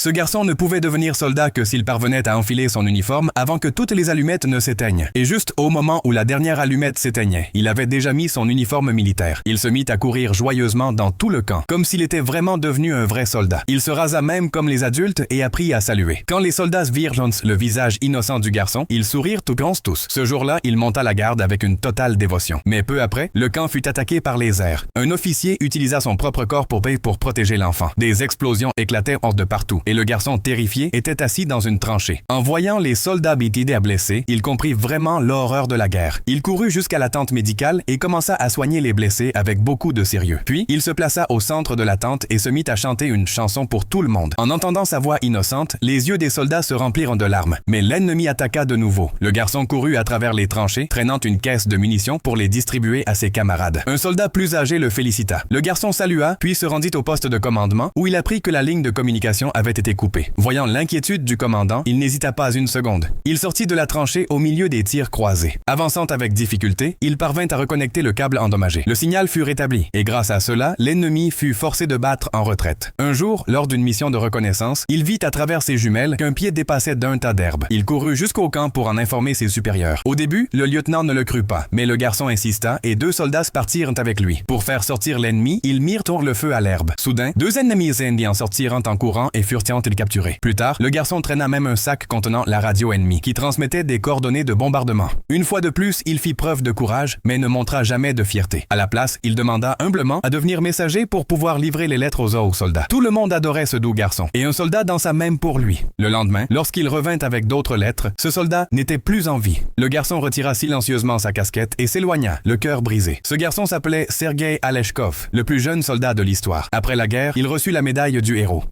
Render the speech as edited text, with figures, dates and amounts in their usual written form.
Ce garçon ne pouvait devenir soldat que s'il parvenait à enfiler son uniforme avant que toutes les allumettes ne s'éteignent. Et juste au moment où la dernière allumette s'éteignait, il avait déjà mis son uniforme militaire. Il se mit à courir joyeusement dans tout le camp, comme s'il était vraiment devenu un vrai soldat. Il se rasa même comme les adultes et apprit à saluer. Quand les soldats virent le visage innocent du garçon, ils sourirent tout grands tous. Ce jour-là, il monta la garde avec une totale dévotion. Mais peu après, le camp fut attaqué par les airs. Un officier utilisa son propre corps pour protéger l'enfant. Des explosions éclataient hors de partout, et le garçon terrifié était assis dans une tranchée. En voyant les soldats BTD à blessés, il comprit vraiment l'horreur de la guerre. Il courut jusqu'à la tente médicale et commença à soigner les blessés avec beaucoup de sérieux. Puis, il se plaça au centre de la tente et se mit à chanter une chanson pour tout le monde. En entendant sa voix innocente, les yeux des soldats se remplirent de larmes. Mais l'ennemi attaqua de nouveau. Le garçon courut à travers les tranchées, traînant une caisse de munitions pour les distribuer à ses camarades. Un soldat plus âgé le félicita. Le garçon salua, puis se rendit au poste de commandement, où il apprit que la ligne de communication avait été coupée. Voyant l'inquiétude du commandant, il n'hésita pas une seconde. Il sortit de la tranchée au milieu des tirs croisés. Avançant avec difficulté, il parvint à reconnecter le câble endommagé. Le signal fut rétabli, et grâce à cela, l'ennemi fut forcé de battre en retraite. Un jour, lors d'une mission de reconnaissance, il vit à travers ses jumelles qu'un pied dépassait d'un tas d'herbe. Il courut jusqu'au camp pour en informer ses supérieurs. Au début, le lieutenant ne le crut pas, mais le garçon insista et 2 soldats partirent avec lui. Pour faire sortir l'ennemi, ils mirent le feu à l'herbe. Soudain, 2 ennemis indiens sortirent en courant et furent capturés. Plus tard, le garçon traîna même un sac contenant la radio ennemie, qui transmettait des coordonnées de bombardement. Une fois de plus, il fit preuve de courage, mais ne montra jamais de fierté. À la place, il demanda humblement à devenir messager pour pouvoir livrer les lettres aux autres soldats. Tout le monde adorait ce doux garçon, et un soldat dansa même pour lui. Le lendemain, lorsqu'il revint avec d'autres lettres, ce soldat n'était plus en vie. Le garçon retira silencieusement sa casquette et s'éloigna, le cœur brisé. Ce garçon s'appelait Sergei Aleshkov, le plus jeune soldat de l'histoire. Après la guerre, il reçut la médaille du héros.